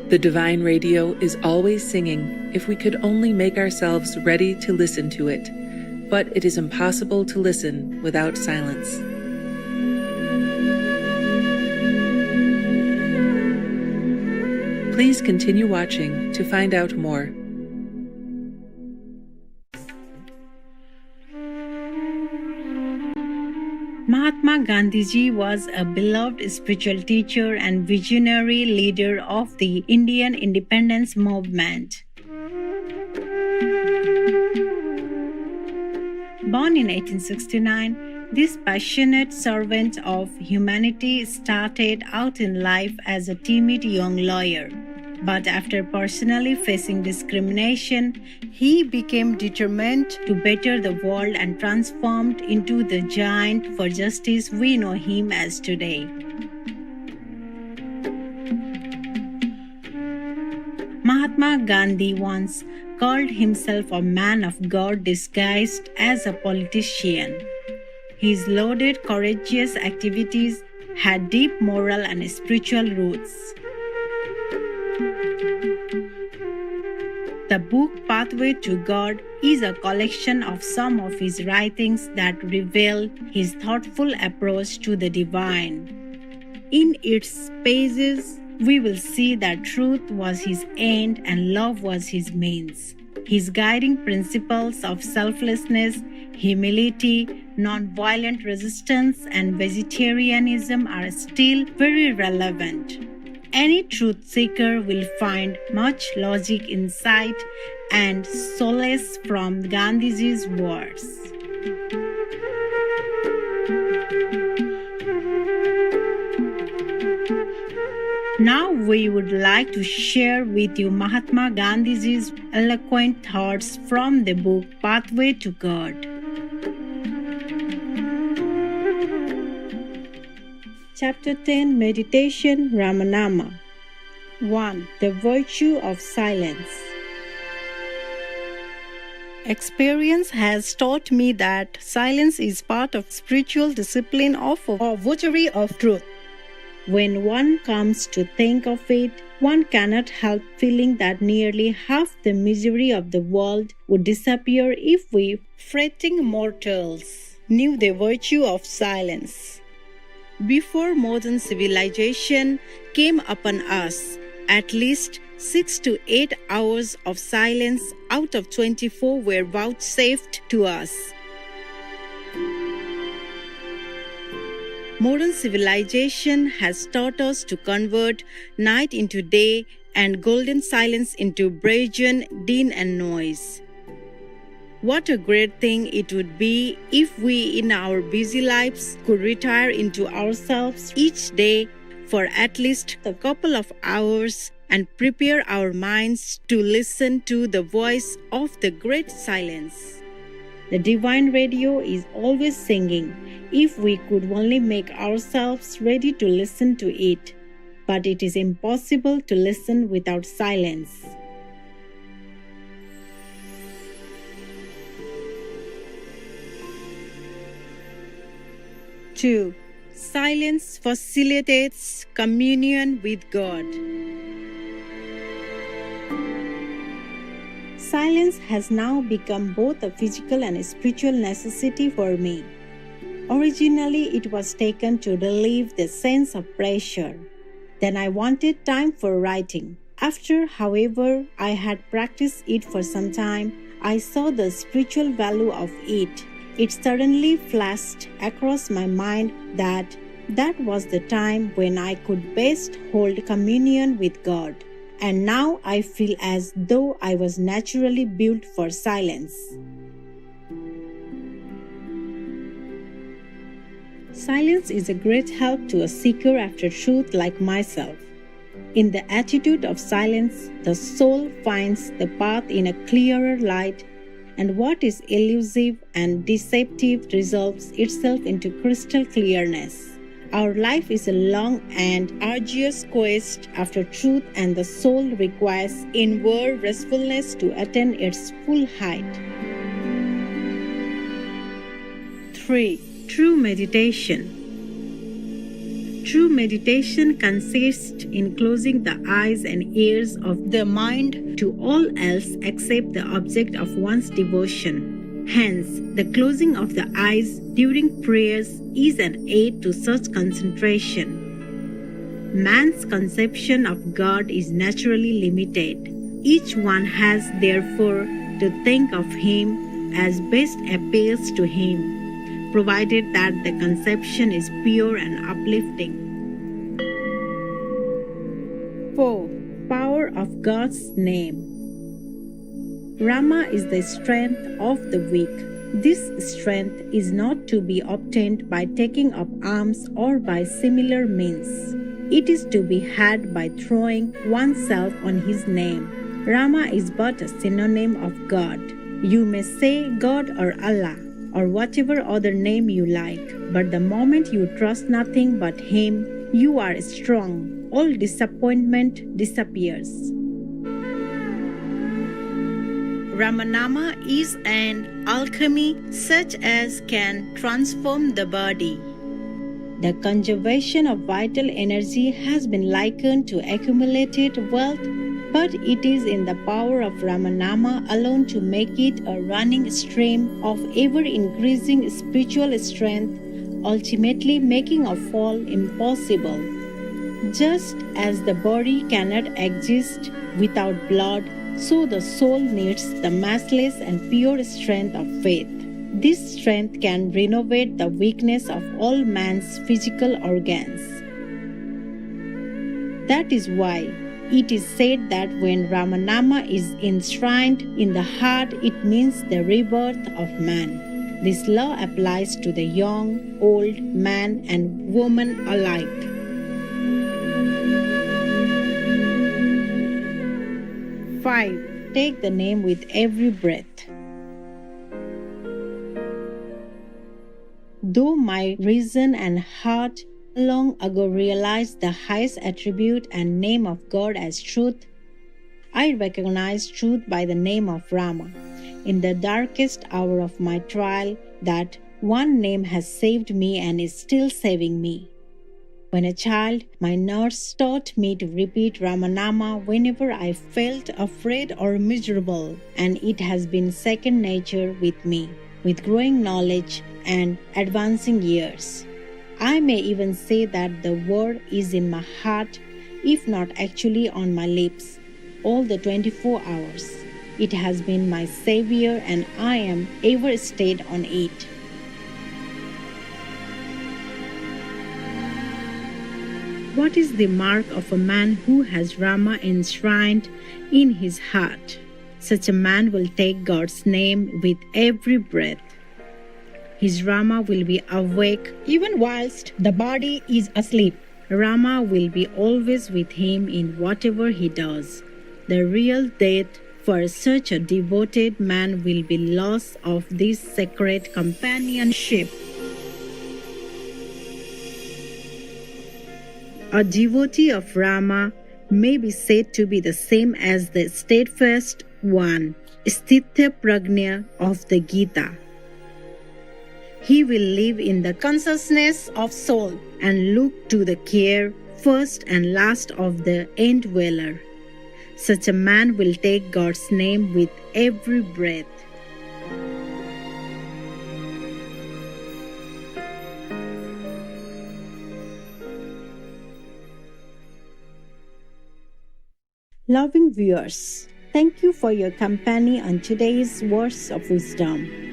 The divine radio is always singing if we could only make ourselves ready to listen to it, but it is impossible to listen without silence. Please continue watching to find out more. Mahatma Gandhi was a beloved spiritual teacher and visionary leader of the Indian independence movement. Born in 1869, this passionate servant of humanity started out in life as a timid young lawyer. But after personally facing discrimination, he became determined to better the world and transformed into the giant for justice we know him as today. Mahatma Gandhi once called himself a man of God disguised as a politician. His lauded courageous activities had deep moral and spiritual roots. The book Pathway to God is a collection of some of his writings that reveal his thoughtful approach to the divine. In its pages, we will see that truth was his end and love was his means. His guiding principles of selflessness, humility, non-violent resistance, and vegetarianism are still very relevant. Any truth seeker will find much logic, insight, and solace from Gandhiji's words. Now we would like to share with you Mahatma Gandhiji's eloquent thoughts from the book Pathway to God. Chapter 10 Meditation Ramanama 1. The Virtue of Silence. Experience has taught me that silence is part of spiritual discipline of a votary of truth. When one comes to think of it, one cannot help feeling that nearly half the misery of the world would disappear if we, fretting mortals, knew the virtue of silence. Before modern civilization came upon us, at least 6 to 8 hours of silence out of 24 were vouchsafed to us. Modern civilization has taught us to convert night into day and golden silence into brazen din and noise. What a great thing it would be if we in our busy lives could retire into ourselves each day for at least a couple of hours and prepare our minds to listen to the voice of the great silence. The divine radio is always singing if we could only make ourselves ready to listen to it, but it is impossible to listen without silence. Two, silence facilitates communion with God. Silence has now become both a physical and a spiritual necessity for me. Originally, it was taken to relieve the sense of pressure. Then I wanted time for writing. After, however, I had practiced it for some time, I saw the spiritual value of it. It suddenly flashed across my mind that was the time when I could best hold communion with God. And now I feel as though I was naturally built for silence. Silence is a great help to a seeker after truth like myself. In the attitude of silence, the soul finds the path in a clearer light, and what is elusive and deceptive resolves itself into crystal clearness. Our life is a long and arduous quest after truth, and the soul requires inward restfulness to attain its full height. 3. True meditation. True meditation consists in closing the eyes and ears of the mind to all else except the object of one's devotion. Hence, the closing of the eyes during prayers is an aid to such concentration. Man's conception of God is naturally limited. Each one has, therefore, to think of Him as best appeals to him, provided that the conception is pure and uplifting. 4. Power of God's name. Rama is the strength of the weak. This strength is not to be obtained by taking up arms or by similar means. It is to be had by throwing oneself on His name. Rama is but a synonym of God. You may say God or Allah or whatever other name you like, but the moment you trust nothing but Him, you are strong. All disappointment disappears. Ramanama is an alchemy such as can transform the body. The conservation of vital energy has been likened to accumulated wealth, but it is in the power of Ramanama alone to make it a running stream of ever-increasing spiritual strength, ultimately making a fall impossible. Just as the body cannot exist without blood, so the soul needs the matchless and pure strength of faith. This strength can renovate the weakness of all man's physical organs. That is why it is said that when Ramanama is enshrined in the heart, it means the rebirth of man. This law applies to the young, old, man, and woman alike. 5. Take the name with every breath. Though my reason and heart long ago realized the highest attribute and name of God as truth, I recognize truth by the name of Rama. In the darkest hour of my trial, that one name has saved me and is still saving me. When a child, my nurse taught me to repeat Ramanama whenever I felt afraid or miserable, and it has been second nature with me, with growing knowledge and advancing years. I may even say that the word is in my heart, if not actually on my lips, all the 24 hours. It has been my savior and I am ever stayed on it. What is the mark of a man who has Rama enshrined in his heart? Such a man will take God's name with every breath. His Rama will be awake even whilst the body is asleep. Rama will be always with him in whatever he does. The real death for such a devoted man will be loss of this sacred companionship. A devotee of Rama may be said to be the same as the steadfast one, Sthitya Prajna of the Gita. He will live in the consciousness of soul and look to the care, first and last, of the end-dweller. Such a man will take God's name with every breath. Loving viewers, thank you for your company on today's words of wisdom.